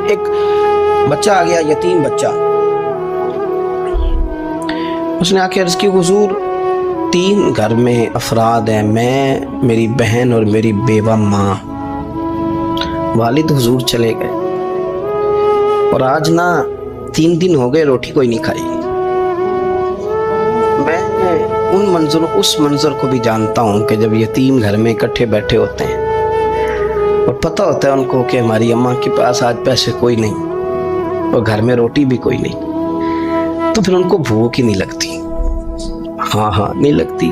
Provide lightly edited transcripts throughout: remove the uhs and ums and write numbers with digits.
ایک بچہ آ گیا، یتیم بچہ، اس نے آ کے عرض کی حضور 3 گھر میں افراد ہیں، میں، میری بہن اور میری بیوہ ماں، والد حضور چلے گئے اور آج نا 3 دن ہو گئے روٹی کوئی نہیں کھائی۔ میں اس منظر کو بھی جانتا ہوں کہ جب یتیم گھر میں اکٹھے بیٹھے ہوتے ہیں اور پتہ ہوتا ہے ان کو کہ ہماری اماں کے پاس آج پیسے کوئی نہیں اور گھر میں روٹی بھی کوئی نہیں، تو پھر ان کو بھوک ہی نہیں لگتی۔ ہاں نہیں لگتی۔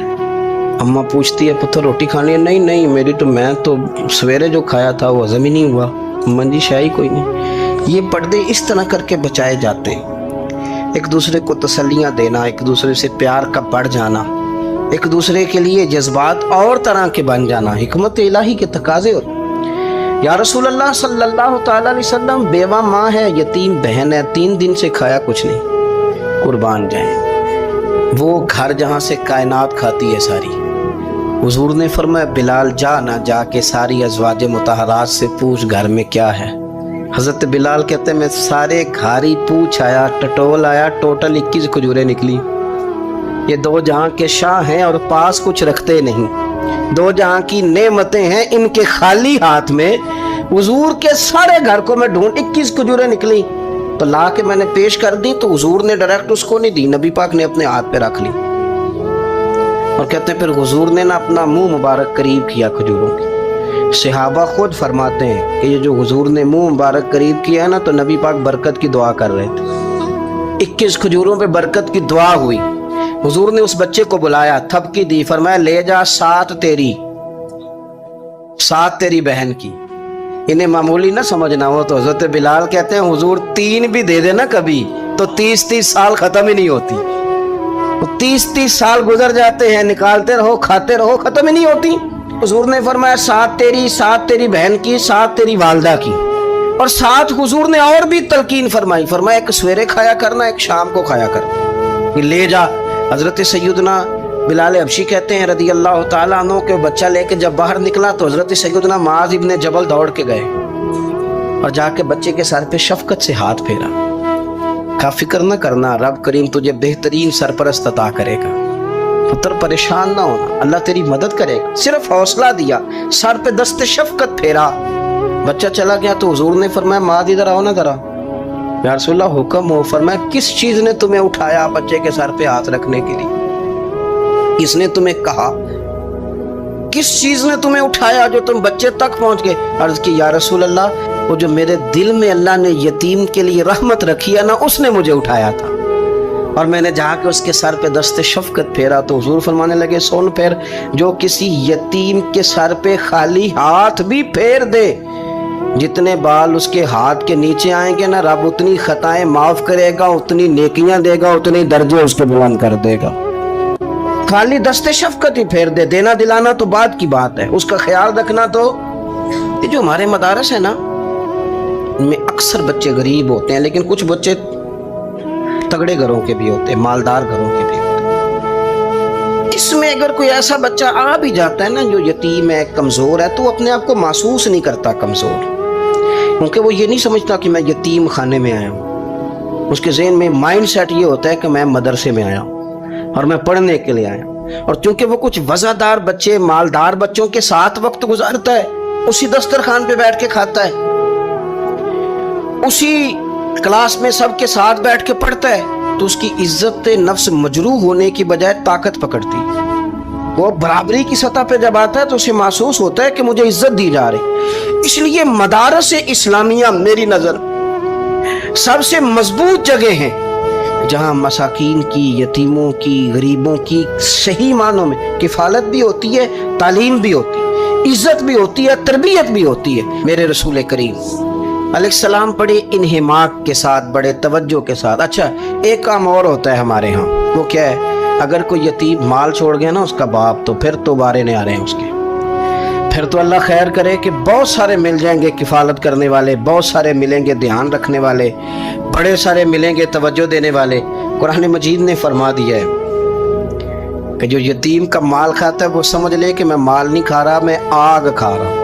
اماں پوچھتی ہے پتہ روٹی کھانی ہے؟ نہیں میں تو سویرے جو کھایا تھا وہ ہضم ہی نہیں ہوا، اماں جی شاہی کوئی نہیں۔ یہ پردے اس طرح کر کے بچائے جاتے ہیں، ایک دوسرے کو تسلیاں دینا، ایک دوسرے سے پیار کا بڑھ جانا، ایک دوسرے کے لیے جذبات اور طرح کے بن جانا، حکمت الہی کے تقاضے ہوتے ہیں۔ یا رسول اللہ صلی اللہ تعالی علیہ وسلم، بیوہ ماں ہے، یتیم بہن ہے، 3 دن سے کھایا کچھ نہیں، قربان جائیں۔ وہ گھر جہاں سے کائنات کھاتی ہے ساری، حضور نے فرمایا بلال جا کے ساری ازواج مطہرات سے پوچھ گھر میں کیا ہے۔ حضرت بلال کہتے ہیں میں سارے گھاری پوچھ آیا، ٹٹول آیا، ٹوٹل 21 کھجوریں نکلی۔ یہ 2 جہاں کے شاہ ہیں اور پاس کچھ رکھتے نہیں، 2 جہاں کی نعمتیں ہیں، ان کے خالی ہاتھ میں حضور کے سارے گھر کو میں ڈھونڈ 21 کھجوریں نکلی تو لا کے میں نے پیش کر دی، تو حضور نے ڈائریکٹ اس کو نہیں دی، نبی پاک نے اپنے ہاتھ پہ رکھ لی اور کہتے ہیں پھر حضور نے نا اپنا منہ مبارک قریب کیا کھجوروں کے۔ صحابہ خود فرماتے ہیں کہ یہ جو حضور نے منہ مبارک قریب کیا ہے نا تو نبی پاک برکت کی دعا کر رہے تھے، 21 کھجوروں پہ برکت کی دعا ہوئی۔ حضور نے اس بچے کو بلایا، تھپکی دی، فرمایا لے جا 7 تیری بہن کی۔ انہیں معمولی نہ سمجھنا ہو تو حضرت بلال کہتے ہیں حضور 3 بھی دے دینا کبھی تو 30 سال ختم ہی نہیں ہوتی، 30 سال گزر جاتے ہیں، نکالتے رہو کھاتے رہو، ختم ہی نہیں ہوتی۔ حضور نے فرمایا 7 تیری بہن کی، 7 تیری والدہ کی، اور 7 حضور نے اور بھی تلقین فرمائی، فرمایا ایک سویرے کھایا کرنا، ایک شام کو کھایا کرنا، لے جا۔ حضرت سیدنا بلال حبشی کہتے ہیں رضی اللہ تعالیٰ عنہ کہ بچہ لے کے جب باہر نکلا تو حضرت سیدنا معاذ ابن جبل دوڑ کے گئے اور جا کے بچے کے سر پہ شفقت سے ہاتھ پھیرا، کا فکر نہ کرنا، رب کریم تجھے بہترین سرپرست عطا کرے گا، پتر پریشان نہ ہونا، اللہ تیری مدد کرے گا، صرف حوصلہ دیا، سر پہ دست شفقت پھیرا، بچہ چلا گیا تو حضور نے فرمایا معاذ ادھر آؤ نا ذرا۔ یا رسول اللہ حکم ہو۔ فرمایا کس چیز نے تمہیں اٹھایا بچے کے سر پہ ہاتھ رکھنے کے لیے؟ کس نے تمہیں کہا؟ کس چیز نے تمہیں اٹھایا جو تم بچے تک پہنچ گئے؟ عرض کی یا رسول اللہ وہ جو میرے دل میں اللہ نے یتیم کے لیے رحمت رکھی ہے نا، اس نے مجھے اٹھایا تھا، اور میں نے جا کے اس کے سر پہ دست شفقت پھیرا تو حضور فرمانے لگے سن پھر، جو کسی یتیم کے سر پہ خالی ہاتھ بھی پھیر دے، جتنے بال اس کے ہاتھ کے نیچے آئیں گے نا، رب اتنی خطائیں معاف کرے گا، اتنی نیکیاں دے گا، اتنی درجے اس کے بلند کر دے گا۔ خالی دست شفقت ہی پھیر دے، دینا دلانا تو بعد کی بات ہے، اس کا خیال رکھنا تو۔ یہ جو ہمارے مدارس ہے نا، ان میں اکثر بچے غریب ہوتے ہیں، لیکن کچھ بچے تگڑے گھروں کے بھی ہوتے ہیں، مالدار گھروں کے بھی ہوتے ہیں۔ اس میں اگر کوئی ایسا بچہ آ بھی جاتا ہے نا جو یتیم ہے، کمزور ہے، تو اپنے آپ کو محسوس نہیں کرتا کمزور، کیونکہ وہ یہ نہیں سمجھتا کہ میں یتیم خانے میں آیا ہوں۔ اس کے ذہن میں مائنڈ سیٹ یہ ہوتا ہے کہ میں مدرسے میں آیا ہوں اور میں پڑھنے کے لیے آیا ہوں، اور چونکہ وہ کچھ وزادار بچے، مالدار بچوں کے ساتھ وقت گزارتا ہے، اسی دسترخوان پہ بیٹھ کے کھاتا ہے، اسی کلاس میں سب کے ساتھ بیٹھ کے پڑھتا ہے، تو اس کی عزت نفس مجروح ہونے کی بجائے طاقت پکڑتی ہے۔ وہ برابری کی سطح پہ جب آتا ہے تو اسے محسوس ہوتا ہے کہ مجھے عزت دی جا رہی۔ اس لیے مدارس اسلامیہ میری نظر سب سے مضبوط جگہ ہیں جہاں مساکین کی، یتیموں کی، غریبوں کی صحیح معنوں میں کفالت بھی ہوتی ہے، تعلیم بھی ہوتی ہے، عزت بھی ہوتی ہے، تربیت بھی ہوتی ہے۔ میرے رسول کریم علیہ السلام بڑے انہماک کے ساتھ، بڑے توجہ کے ساتھ۔ اچھا ایک کام اور ہوتا ہے ہمارے ہاں، وہ کیا ہے؟ اگر کوئی یتیم مال چھوڑ گیا نا اس کا باپ، تو پھر تو بارے نہیں آ رہے ہیں اس کے، پھر تو اللہ خیر کرے کہ بہت سارے مل جائیں گے کفالت کرنے والے، بہت سارے ملیں گے دھیان رکھنے والے، بڑے سارے ملیں گے توجہ دینے والے۔ قرآن مجید نے فرما دیا ہے کہ جو یتیم کا مال کھاتا ہے وہ سمجھ لے کہ میں مال نہیں کھا رہا، میں آگ کھا رہا ہوں،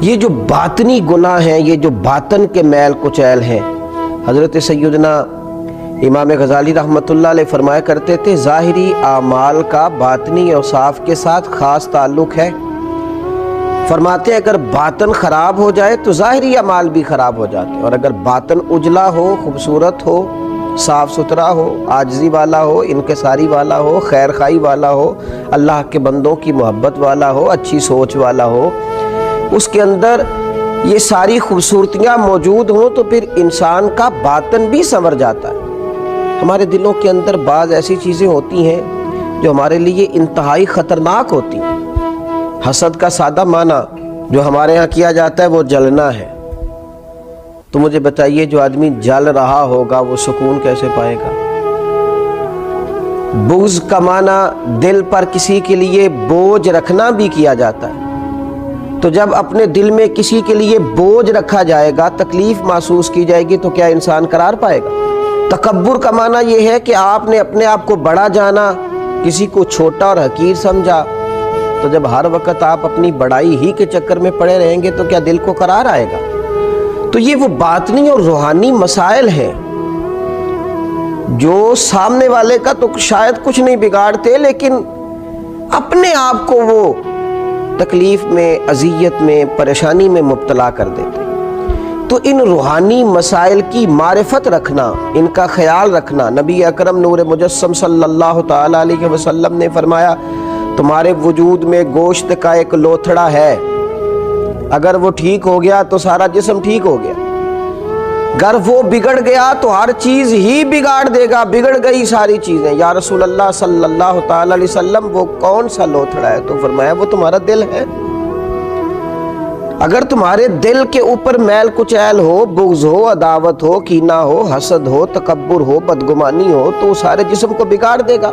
یہ جو باطنی گناہ ہیں، یہ جو باطن کے میل کچیل ہیں، حضرت سیدنا امام غزالی رحمۃ اللہ علیہ فرمایا کرتے تھے ظاہری اعمال کا باطنی اوصاف کے ساتھ خاص تعلق ہے۔ فرماتے ہیں اگر باطن خراب ہو جائے تو ظاہری اعمال بھی خراب ہو جاتے ہیں، اور اگر باطن اجلا ہو، خوبصورت ہو، صاف ستھرا ہو، عاجزی والا ہو، انکساری والا ہو، خیر خواہی والا ہو، اللہ کے بندوں کی محبت والا ہو، اچھی سوچ والا ہو، اس کے اندر یہ ساری خوبصورتیاں موجود ہوں تو پھر انسان کا باطن بھی سنور جاتا ہے۔ ہمارے دلوں کے اندر بعض ایسی چیزیں ہوتی ہیں جو ہمارے لیے انتہائی خطرناک ہوتی ہیں۔ حسد کا سادہ معنی جو ہمارے ہاں کیا جاتا ہے وہ جلنا ہے۔ تو مجھے بتائیے جو آدمی جل رہا ہوگا وہ سکون کیسے پائے گا؟ بغض کا معنی دل پر کسی کے لیے بوجھ رکھنا بھی کیا جاتا ہے۔ تو جب اپنے دل میں کسی کے لیے بوجھ رکھا جائے گا، تکلیف محسوس کی جائے گی، تو کیا انسان قرار پائے گا؟ تکبر کا معنی یہ ہے کہ آپ نے اپنے آپ کو بڑا جانا، کسی کو چھوٹا اور حقیر سمجھا۔ تو جب ہر وقت آپ اپنی بڑائی ہی کے چکر میں پڑے رہیں گے تو کیا دل کو قرار آئے گا؟ تو یہ وہ باطنی اور روحانی مسائل ہیں جو سامنے والے کا تو شاید کچھ نہیں بگاڑتے، لیکن اپنے آپ کو وہ تکلیف میں، اذیت میں، پریشانی میں مبتلا کر دیتے۔ تو ان روحانی مسائل کی معرفت رکھنا، ان کا خیال رکھنا، نبی اکرم نور مجسم صلی اللہ تعالی علیہ وسلم نے فرمایا تمہارے وجود میں گوشت کا ایک لوتھڑا ہے، اگر وہ ٹھیک ہو گیا تو سارا جسم ٹھیک ہو گیا، اگر وہ بگڑ گیا تو ہر چیز ہی بگاڑ دے گا، بگڑ گئی ساری چیزیں۔ یا رسول اللہ صلی اللہ تعالی علیہ وسلم وہ کون سا لوتھڑا ہے؟ تو فرمایا وہ تمہارا دل ہے۔ اگر تمہارے دل کے اوپر میل کچیل ہو، بغض ہو، عداوت ہو، کینہ ہو، حسد ہو، تکبر ہو، بدگمانی ہو، تو وہ سارے جسم کو بگاڑ دے گا،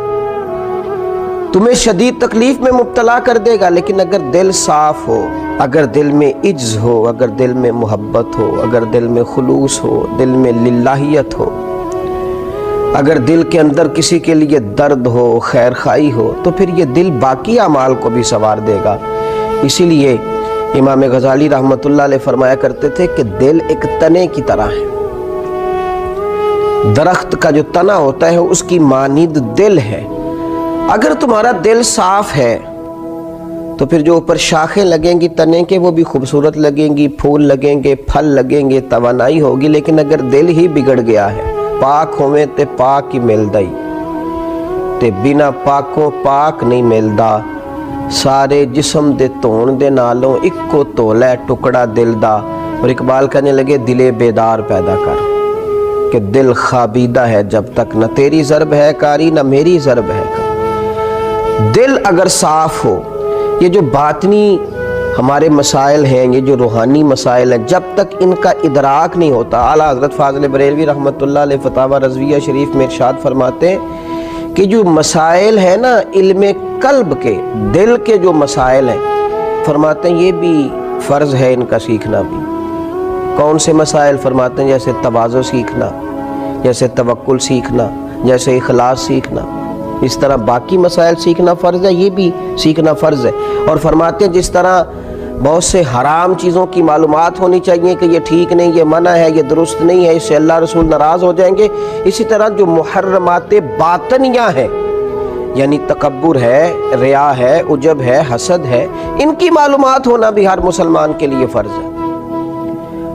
تمہیں شدید تکلیف میں مبتلا کر دے گا۔ لیکن اگر دل صاف ہو، اگر دل میں عجز ہو، اگر دل میں محبت ہو، اگر دل میں خلوص ہو، دل میں للہیت ہو، اگر دل کے اندر کسی کے لیے درد ہو، خیر خواہی ہو، تو پھر یہ دل باقی اعمال کو بھی سنوار دے گا۔ اسی لیے امام غزالی رحمۃ اللہ علیہ فرمایا کرتے تھے کہ دل ایک تنے کی طرح ہے، درخت کا جو تنا ہوتا ہے اس کی مانند دل ہے۔ اگر تمہارا دل صاف ہے تو پھر جو اوپر شاخیں لگیں گی تنے کے وہ بھی خوبصورت لگیں گی، پھول لگیں گے، پھل لگیں گے، توانائی ہوگی۔ لیکن اگر دل ہی بگڑ گیا ہے، پاک ہوئے تے پاک ہی ملدا ہی تے بنا پاکوں پاک نہیں ملدا، سارے جسم دے تون دے نالوں اکو تولے ٹکڑا دل دا۔ اور اقبال کہنے لگے دلے بیدار پیدا کر کہ دل خوابیدہ ہے جب تک، نہ تیری ضرب ہے کاری نہ میری ضرب ہے کاری۔ دل اگر صاف ہو، یہ جو باطنی ہمارے مسائل ہیں، یہ جو روحانی مسائل ہیں، جب تک ان کا ادراک نہیں ہوتا، اعلیٰ حضرت فاضل بریلوی رحمۃ اللہ علیہ فتاوی رضویہ شریف میں ارشاد فرماتے ہیں کہ جو مسائل ہیں نا علم قلب کے، دل کے جو مسائل ہیں، فرماتے ہیں یہ بھی فرض ہے ان کا سیکھنا بھی۔ کون سے مسائل؟ فرماتے ہیں جیسے تواضع سیکھنا، جیسے توکل سیکھنا، جیسے اخلاص سیکھنا، اس طرح باقی مسائل سیکھنا فرض ہے، یہ بھی سیکھنا فرض ہے۔ اور فرماتے ہیں جس طرح بہت سے حرام چیزوں کی معلومات ہونی چاہیے کہ یہ ٹھیک نہیں، یہ منع ہے، یہ درست نہیں ہے، اس سے اللہ رسول ناراض ہو جائیں گے، اسی طرح جو محرمات باطنیہ ہیں، یعنی تکبر ہے، ریا ہے، عجب ہے، حسد ہے، ان کی معلومات ہونا بھی ہر مسلمان کے لیے فرض ہے۔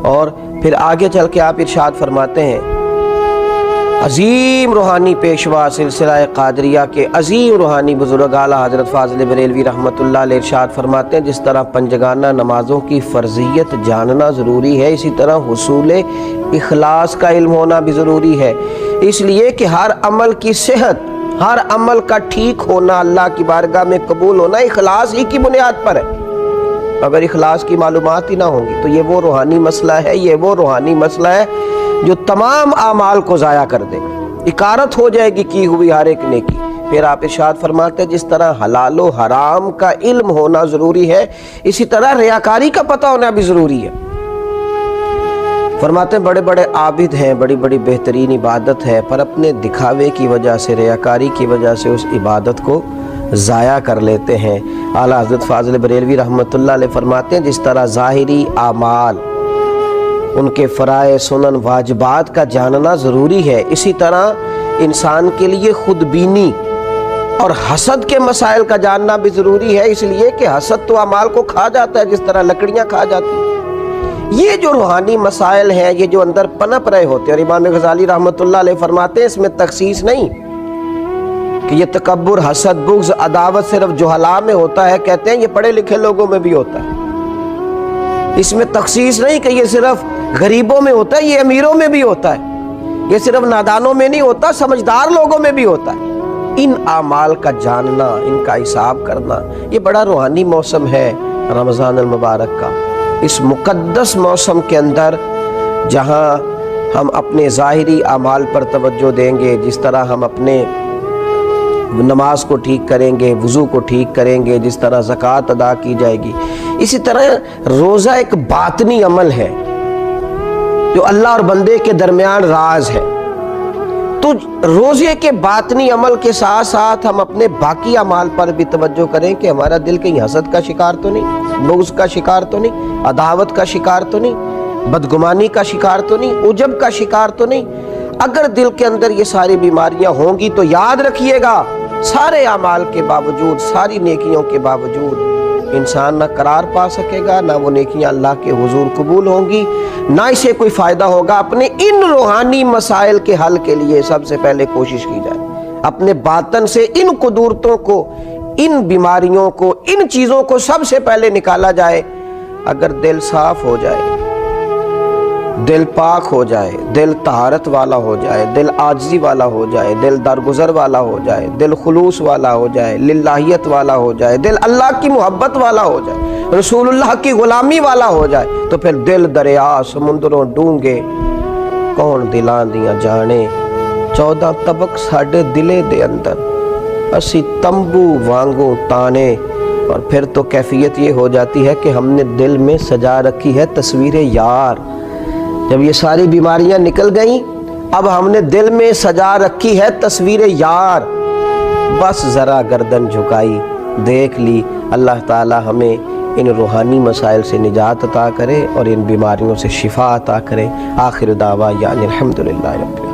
اور پھر آگے چل کے آپ ارشاد فرماتے ہیں عظیم روحانی پیشوا سلسلہ قادریہ کے عظیم روحانی بزرگ اعلیٰ حضرت فاضل بریلوی رحمۃ اللہ علیہ ارشاد فرماتے ہیں جس طرح پنجگانہ نمازوں کی فرضیت جاننا ضروری ہے، اسی طرح حصول اخلاص کا علم ہونا بھی ضروری ہے۔ اس لیے کہ ہر عمل کی صحت، ہر عمل کا ٹھیک ہونا، اللہ کی بارگاہ میں قبول ہونا اخلاص ہی کی بنیاد پر ہے۔ اگر اخلاص کی معلومات ہی نہ ہوں گی تو یہ وہ روحانی مسئلہ ہے، یہ وہ روحانی مسئلہ ہے جو تمام اعمال کو ضائع کر دے گا، اکارت ہو جائے گی کی ہوئی ہر ایک نیکی۔ پھر آپ ارشاد فرماتے ہیں جس طرح حلال و حرام کا علم ہونا ضروری ہے، اسی طرح ریاکاری کا پتہ ہونا بھی ضروری ہے۔ فرماتے ہیں بڑے بڑے عابد ہیں، بڑی بڑی بہترین عبادت ہے، پر اپنے دکھاوے کی وجہ سے، ریاکاری کی وجہ سے اس عبادت کو ضائع کر لیتے ہیں۔ اعلیٰ حضرت فاضل بریلوی رحمۃ اللہ علیہ فرماتے ہیں جس طرح ظاہری اعمال ان کے فرائض سنن واجبات کا جاننا ضروری ہے، اسی طرح انسان کے لیے خود بینی اور حسد کے مسائل کا جاننا بھی ضروری ہے، اس لیے کہ حسد تو اعمال کو کھا جاتا ہے جس طرح لکڑیاں کھا جاتی ہیں۔ یہ جو روحانی مسائل ہیں، یہ جو اندر پنپ رہے ہوتے ہیں، اور امام غزالی رحمۃ اللہ علیہ فرماتے ہیں اس میں تخصیص نہیں کہ یہ تکبر، حسد، بغض، عداوت صرف جہلاء میں ہوتا ہے، کہتے ہیں یہ پڑھے لکھے لوگوں میں بھی ہوتا ہے۔ اس میں تخصیص نہیں کہ یہ صرف غریبوں میں ہوتا ہے، یہ امیروں میں بھی ہوتا ہے، یہ صرف نادانوں میں نہیں ہوتا، سمجھدار لوگوں میں بھی ہوتا ہے۔ ان اعمال کا جاننا، ان کا حساب کرنا، یہ بڑا روحانی موسم ہے رمضان المبارک کا۔ اس مقدس موسم کے اندر جہاں ہم اپنے ظاہری اعمال پر توجہ دیں گے، جس طرح ہم اپنے نماز کو ٹھیک کریں گے، وضو کو ٹھیک کریں گے، جس طرح زکوٰۃ ادا کی جائے گی، اسی طرح روزہ ایک باطنی عمل ہے جو اللہ اور بندے کے درمیان راز ہے۔ تو روزے کے باطنی عمل کے ساتھ ساتھ ہم اپنے باقی اعمال پر بھی توجہ کریں کہ ہمارا دل کہیں حسد کا شکار تو نہیں، بغض کا شکار تو نہیں، عداوت کا شکار تو نہیں، بدگمانی کا شکار تو نہیں، عجب کا شکار تو نہیں۔ اگر دل کے اندر یہ ساری بیماریاں ہوں گی تو یاد رکھیے گا، سارے اعمال کے باوجود، ساری نیکیوں کے باوجود انسان نہ قرار پا سکے گا، نہ وہ نیکیاں اللہ کے حضور قبول ہوں گی، نہ اسے کوئی فائدہ ہوگا۔ اپنے ان روحانی مسائل کے حل کے لیے سب سے پہلے کوشش کی جائے، اپنے باطن سے ان قدورتوں کو، ان بیماریوں کو، ان چیزوں کو سب سے پہلے نکالا جائے۔ اگر دل صاف ہو جائے، دل پاک ہو جائے، دل طہارت والا ہو جائے، دل عاجزی والا ہو جائے، دل درگزر والا ہو جائے، دل خلوص والا ہو جائے، للہیت والا ہو جائے، دل اللہ کی محبت والا ہو جائے، رسول اللہ کی غلامی والا ہو جائے، تو پھر دل دریا سمندروں ڈونگے کون دلاں دیاں جانے، 14 طبق ساڈے دلے دے اندر اسی تمبو وانگوں تانے۔ اور پھر تو کیفیت یہ ہو جاتی ہے کہ ہم نے دل میں سجا رکھی ہے تصویر یار۔ جب یہ ساری بیماریاں نکل گئیں، اب ہم نے دل میں سجا رکھی ہے تصویر یار، بس ذرا گردن جھکائی، دیکھ لی۔ اللہ تعالی ہمیں ان روحانی مسائل سے نجات عطا کرے اور ان بیماریوں سے شفا عطا کرے۔ آخر دعویٰ یعنی الحمدللہ رب العالمین۔